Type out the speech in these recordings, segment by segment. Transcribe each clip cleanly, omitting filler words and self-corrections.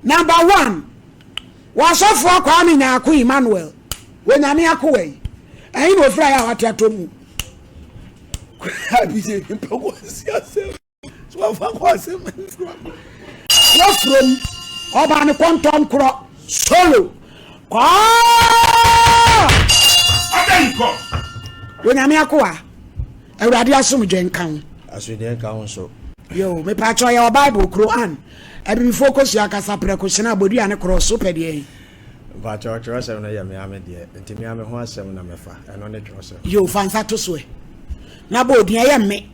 Number 1. Wasofo kwa mi na aku Emmanuel. We na me aku we. Ayi no fra ya watiato mu. Abije mpo si asem. So fa kwa asem. No from oba ne kontom kro solo. Kwa! Adenko. We na me aku a. Awurade asomdwe nkan. Asomdwe nkan so. Yo, me pa cho ya Bible Quran. Abi focus ya kasa prekoshina bodi ane cross so pede. Ba cho se na ya me ame de. Enti me ame ho asem na mefa. Eno ne tro se. Yo fansa to so e. Na bodi ya me.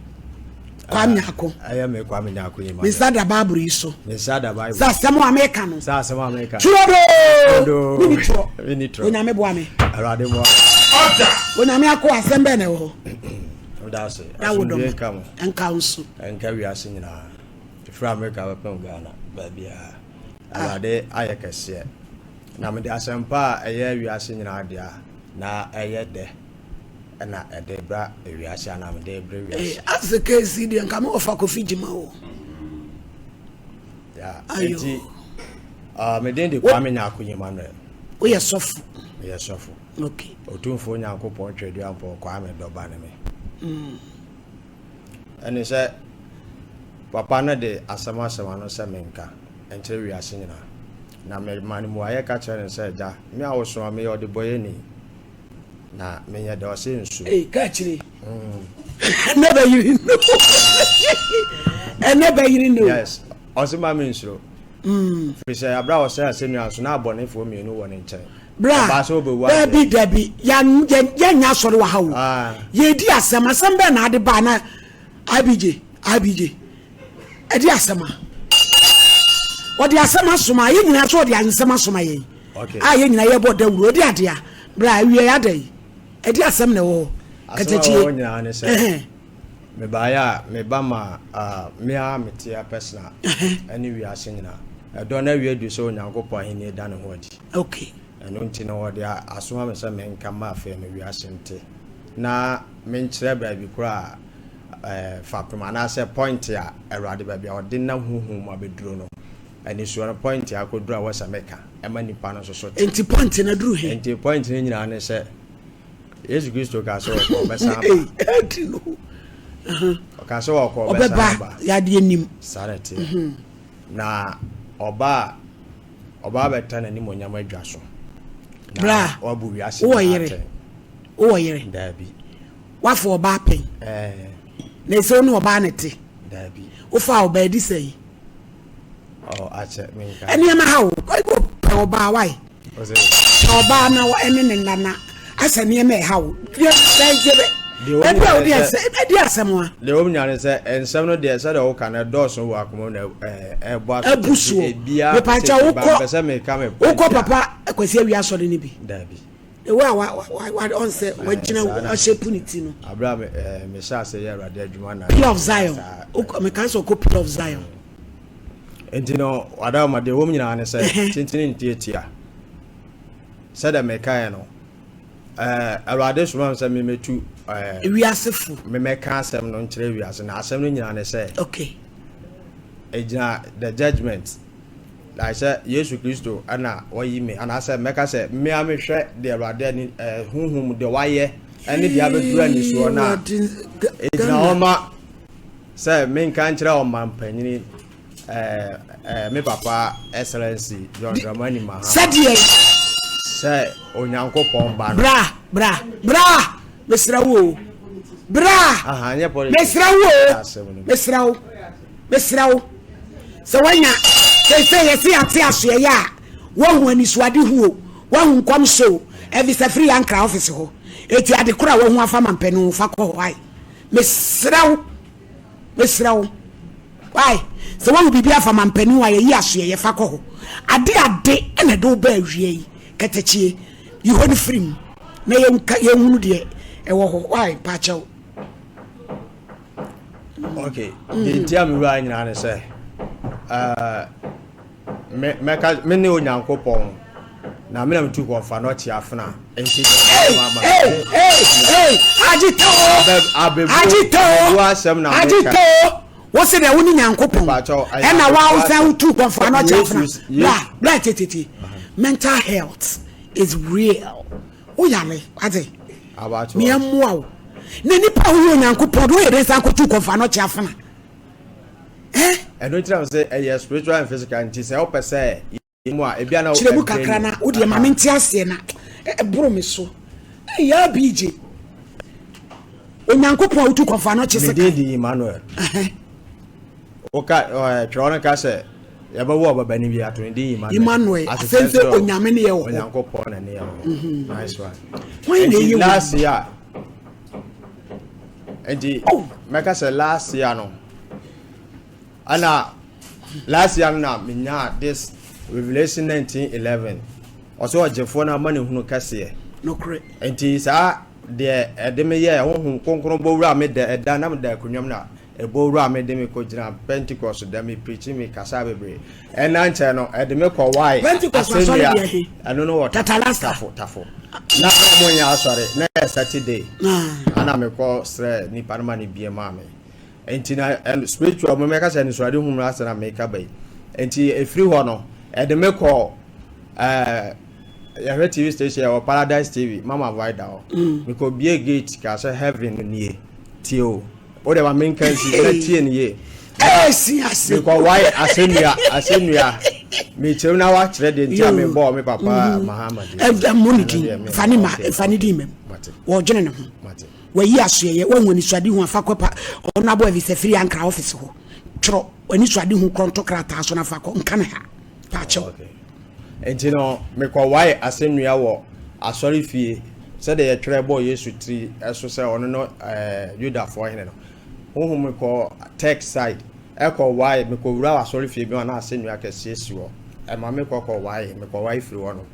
Kwa nyako. Aya me kwa me nyako yima. Me sada Bible iso. Me sada Bible. Sa semo America no. Sa semo America. Chudo. Minitro. Minitro. We na me boa me. Arade mo. Order. We na me akọ asembe na ho. Odase. Asomdwe nkan. Enkan so. Enka wi ase nyina. Fra America we pen Ghana. Babia alade ayekese na me de asempa eye wiase nyina dia na eye de na ede bra wiase na me de bra wiase azeke sidi nka me ofa kofi jima o ya enti me de kwa me nya akonyi Emmanuel o ye sofu okay otumfo nya akopon twedi ampo kwa me do ba ne me ene se papa na de asama no se menka enche wi ase nyina na me mani mu aye ka chere se ja me awoso me yode boye ni na me nya de o se nsu ka chere never you know and never you know yes osima me nsu fi se abra o se ase nua so na abone fo me nu woni nche bra dabi ya nya soro wa hawo ye di asama sembe na ade ba na abije edi asema odi asema soma ye nyina so odi ansema soma ye ye nyina ye bo dawuro odi ade a bra wie ya dai edi asem na wo katechi me ba ya me ba ma me a metia personal ani wi ase nyina edo na wi adu so onyankopɔ ahini da ne ho adi okay eno nti na odi asoma me se me nka ma afa me wi ase nte na me nkyere ba bi kura fa premana se point ya Awurade ba bia odi na huhu ma beduro no ani so na point ya kodura wasa meka ema nipa no so enti point na duru he enti point ni nyina ne se Yesu Kristo ka so ko besa ba enti no ka so ko besa ba ya de anim sarete na oba beta na ni monyam adwa so bra obu wi ase wo yere dabi wafo oba pen na so no oba nete dabi wo fa oba di sei ache minka eni ma hawo ko oba wai oba na wa eni ne nana asa ne ma hawo jebe edi asemwa le o nyane se ensem no de se de wo kana doso wo akomo na ebusu me pa cha wo ko papa akwasi awi asore ni bi dabi wa on say we gina o shape unity no Abraham me sha say ya Awurade adwuma na Pillar of Zion me kan so ko Pillar of Zion enti no wada ma de wo nyina ne se tintini ntia sada me kan no Awurade suma se me metu wi asefu me meka asem no nkire wi ase na asem no nyina ne se okay ejina the judgment like say Yesu Kristo ana wayi me ana say meka say me amehwe de Awurade ni hunhum de waye ene dia bedura ni so na ejina oma say me nka nkire o mampanyini me papa excellency John Dramani Mahama say onyankopon ba bra mesrawo bra anya poli mesrawo so wanya say yesi ate aso ya wo hu ani suade huo wo hu nkom so evisa free ankra office ho eti ade kura wo hu afa mampenu fa ko wai mesrawo why so wo bibia afa mampenu wa ye aso ye fa ko ho ade ene do ba awie katachie you hold free na ye hunu de e wo ho why pa chaw okay the dia me wa nyina ne say me ne onyankopon na me na mtu ko fa no tia afna enti agito What say the only Yankopon? And now I found 2 Okomfo Anokye. Blah, titi. Mental health is real. Oh, yale, ade. About me am wow. Nani Paul Yankopon, where there's Uncle 2 Okomfo Anokye. Eh? And don't tell say a spiritual and physical, and tis help us say, Ebiano, Chilebuka Crana, would your Mamintia Siena, a bromiso. Ya BJ. Onyankopon 2 Okomfo Anokye Dedi Emmanuel. Oka Tronica say, Yabawa Bani be at Emmanuel. I say Onyamene ye wo. Onyankopon and ye. Nice one. Why dey last year? And the make say last year no. Ana last year na minya this Revelation 19:11. Also Jefo na mani hunu kase. No correct. Enti sa de edeme ye honhum konkron bowura me de eda na me da kunwam na ebowura me de me ko gina Pentecost da me preaching me kasa bebre. Ena nche no edeme ko why Pentecost so dey. I don't know what tafo. Na mo nya asore na Saturday. Ana me ko sre ni parma ni bie ma me. Enti na spiritual mo me ka se ni so ade hu na asana me ka bai. Enti efiri ho no edeme ko your TV station or Paradise TV, Mama Vida. Because be a gate, cause heaven near Tio. Whatever main country, ye. Yes, because why I send you, me tell now watch ready and tell me, boy, me papa, Muhammad. Funny demon. Or general. Where yes, when you study one facopa or Nabo is a free anchor office. Tro, when you study who contractors on a faco, Canada. Pacho. And you know, me ko why asemmia wo asori fie said the treble yesu tri eso say ono no Judah for hene no ho me ko tech side e ko why me ko wura asori fie bi na asemmia kese esi wo e ma me ko why me ko why free wo no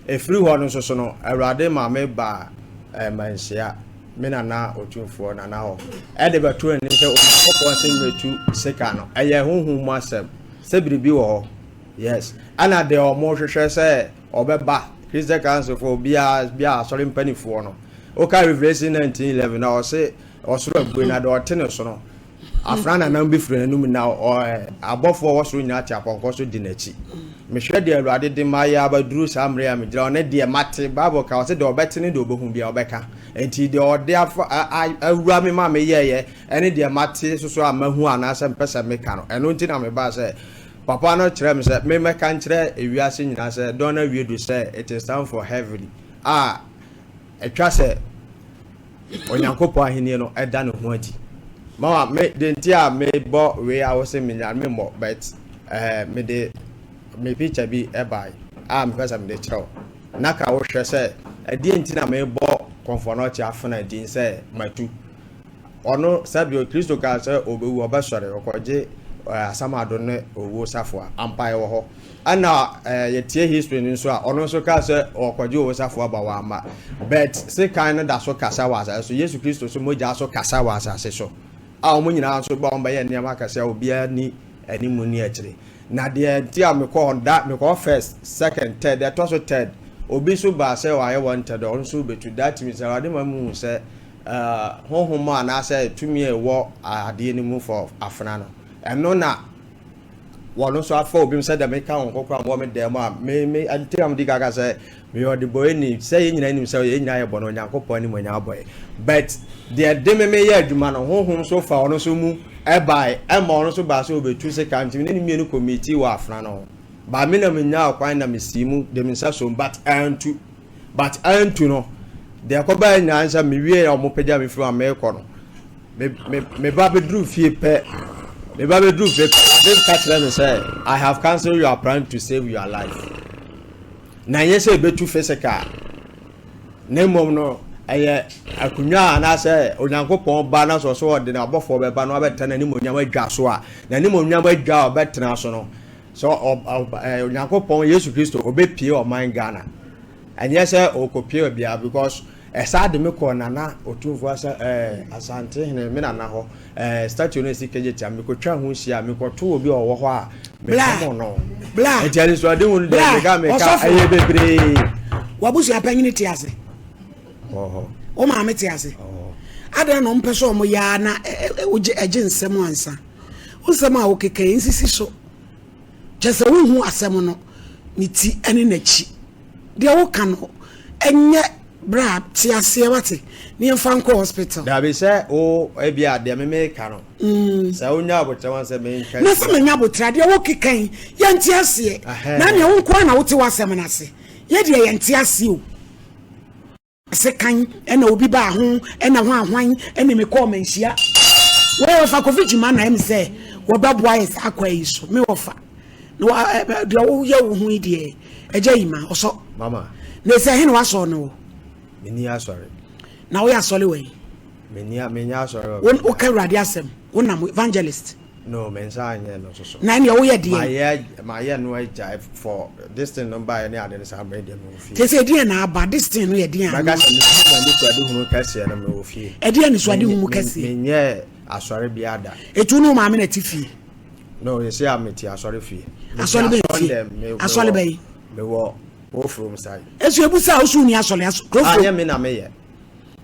e free wo no so no awrade ma me ba manhia me na otumfo na ho e de beto ani se o ko asemmia tu seka no eye honhum mu asem se biribi wo. Yes, and at the almost say Obeba, he's the council for Bia, sorry, penny for no. Okay, Revelation 19:11, I say, or sort of going at or tennis no. A friend and number friend now, or above for what's doing at Japon, also Dinechi. Michelle, dear, I did my Abba Drew Samria, John, dear Matti, Babo, I said, or better than do whom be a Becca. And he or therefore I rabbi mamma, yeah, any dear Matti, so I'm a who and as a person mechano, and until I'm a bass. Papa no tell me say me can tell e wiase nyina say don't know we do say it is time for heavily etwa say onyankopon ahenie no eda no ho adi mama me de ntia me bo we I was say me nya me mo but me picture bi e bai me person me de tell naka wo hwe say edi ntina me bo Okomfo Anokye afana din say matu ono sabio Kristo ka say obewu obesore okoje Asamado ne owo safo ampai wo ho ana yetie history ni so a ono so ka se okwaje owo safo ba wa ama but se kan no da so kasa wa asa so Yesu Kristo so moja so kasa wa asa se so a o munyina so ba on ba ye ne ma kasa obi ani animu ni akire na de ti am ko da me ko first second third that was third obi so ba se wa ye wanted on so betu that means ade ma mu se honhom na se tumi e wo ade ni mu for afana no and no na one so afọ obi said that make kan kokwa mo me dem a me antiam di gaga say me o de boy ni say nyina nim say nyina ye bono Onyankopon ni mo nya boy but the dem me ye adwuma no honhom so fa ono so mu e bai e mo ono so ba so obetu se kan tim ni mienu committee wa afra no ba me na me nya akwan na me simu dem nsa so but antu no de akoba nya ansa me wie o mo pagya me fru ameko no me ba be dru fie pe. The Bible do this catch them and say, I have cancelled your plan to save your life. Now yes, a bit too physical. Name no, akunya and I say, Onyankopon banners or so than above for the banner better than any Munyama Jasua, than any Munyama Jaw better national. So Onyankopon Yesu Christo obey pure or mind Ghana. And yes, sir, Okopio Bia because. Esade me ko nana otumfo asa asante hene me nana ho statue no sikeje tia me ko twa ho hia me ko to obi owo ho a me ko no bla e jani so ade won de ga me ka aye bebre wabusu apanyini ti ase o ma me ti ase ade no mpeso mo ya na eje nsem ansa usama okeke insisi so jese wo asem no ni ti ene na chi de wo kan no enye bra ti ase wate ni emfa nko hospital da be say o e bia de me ka no say onya abotra wan say me nka na se menya abotra de wo kekan ye nti ase na ne wo nko na wo ti wasem na ase ye de ye nti ase o ase kan ena obi ba ho ena ho ahwan ena me call menhia wo fa covid man na em say wo baboa is akwa yi so me wo fa no de wo ye wo hu ide eje yima oso mama na say he no waso no meni asori na wo ya sole we meni asori won o ka radi asem won na evangelist no mensa anye no so na ne wo ye de my no I for this thing number any ade say am ready no fi te say de na aba this thing no ye de an maga say na ndi so ade hunu kase na me wo fi e de ni so ade hunu kase menye asori bia da etu no ma me na ti fi no you say am ti asori fi asole be fi asole be me wo from side esu ebusa osu ni asole anya me na me ye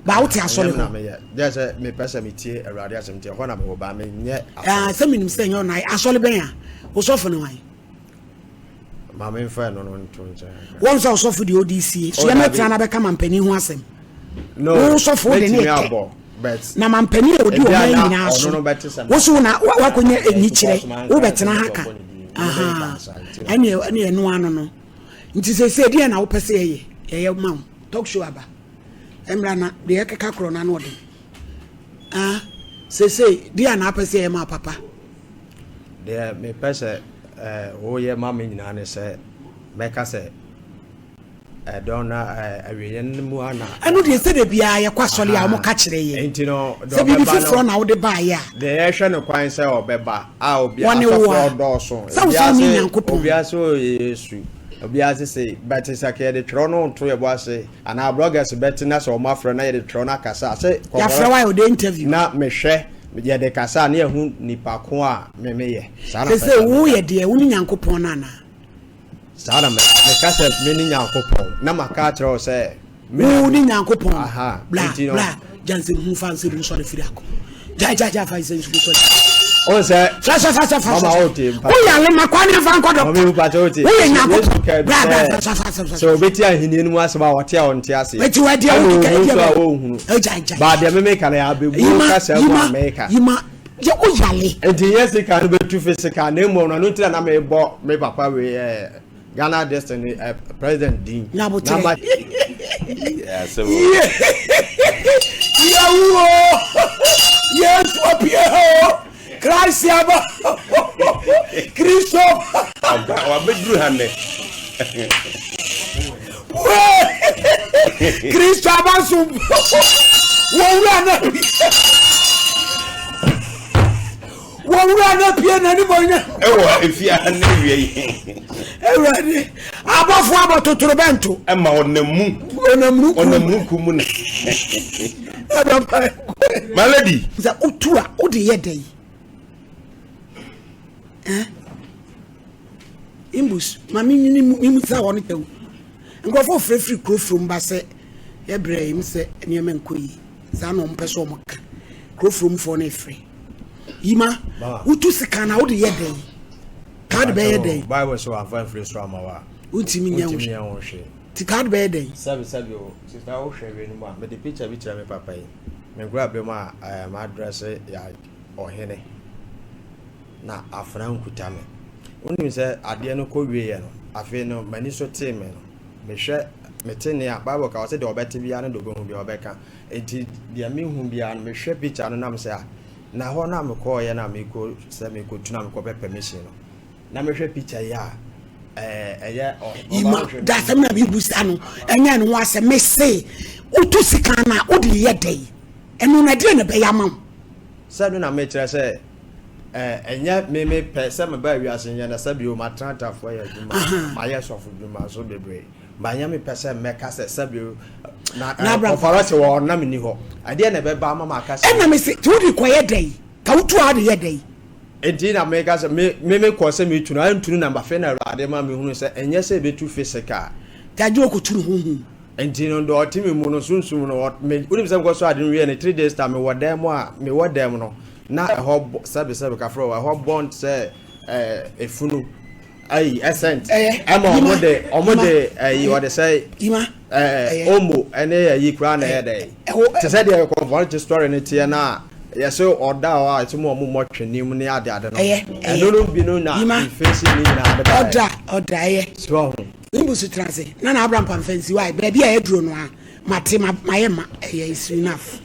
ba wo ti asole na me ye just me pesa me tie awurade asem tie ho na me wo ba me nye se minim se nyo na asole ben ya wo sofo ne wan ma me fa no nto nche won so sofo di ODC so ya metra na be ka mampani ho asem no wo sofo de ne but na mampani e odi o man nyina aso wo so na wakonye enyi kire wo betena haka aha ani eno ano no nti se dia na wo pese ye ma talk show aba emra na de keka kro na no de se dia na pese ye ma papa de me pese wo ye ma me nyina ne se meka se dona awiye mu ana anu de se de bia ye kwasole ya mo ka kire ye enti no do be ba no na wo de ba ya de ye hwe ne kwan se obeba a obi asofo do so obi aso Yesu obi ase say but sake de tro no to ye bo ase ana bloggers bet na so ma fro na ye de tro na kasa say ya fro why o de interview na me hwe ye de kasa na ye hu nipa ko a me ye sana say wo ye de wo ni Nyankopon na na sana me kasa me ni Nyankopon na maka tro say wo ni Nyankopon aha bla bla janse hu fancy ru so de firi ako ja fa isen su o se fa mama o te o ya le makwa ni fa nkodo mama o pa o te o ye Nyankopon bla so beti ahini ni mu aseba wote a wonte ase beti wadi o ke ja ba de me kana ya bebu kasa mu America yima je o yale enti yes ka no betu physical na emu no ntira na me bo me papa we Ghana Destiny President Dean na yeah so yawo yes opio Christ yaba Kristo wa bedru hanne Kristo abasu wowura na pie na ni bonya ewo efia hanne wie ewrade abafo abatotoro bento ema onamu kumu na malady za utua odi yedai imbus mami ni mimusa woni tew ngofo frefri krofrom ba se Ibrahim se enema nkoyi za no mpeso omka krofrom fo na free yima utu sikana wo de yedai card be yedai bible so afa free so amawa untimi nyawo ti card be yedai sabi o sister o hwe ni ma me de picture bi tira me papa yi me grab be ma my address ya ohene na afra nkuta me onim se ade no ko wie ye no afi no mani so te me no me hwe metene a bible ka o se de obete bia no do be hu bia obeka enti dia me hu bia no me hwe picture no nam se a na ho na me ko ye na me ko se me ko tuna me ko be permission no na me hwe picture ya eye ima da sem na bi busta no enya no ase me say utu sikana odi yedai enu na de na be yamam se no na me kire se enya me pe se me ba wi ase nya na sabi o matranta fo ya djuma ma ye sofu djuma so bebre ba nya me pe se me ka se sabi na ofarase wo na me ni ho ade na be ba mama ka se na me se tu di ko yedai ka utu ade yedai enti na me ka se me ko se me tunu an tunu number fe na ade ma me hunu se enya se be tu physical taje okuturu huhu enti no do otimi mu no sunsum no me unim se ko so ade wi na 3 days time me wodem a me wodem no na ɛhɔ sɛbe kafro ɛhɔ bond sɛ efunu ayi essence ɛma ɔmo de ayi wɔde sɛ omo ɛne ayi kura na yɛ dɛ te sɛ deɛ Okomfo story ne teɛ na yɛsɛ ɔda hɔ a ɛtumi ɔmo mmɔtwe nim ne ade no ɛno no bi no na mfɛsi ne nyinaa de ɔda ɛyɛ so mbusu transe na Abraham pamfansi wa baabi a yɛduro no a mate mayɛ ma ɛyɛ is enough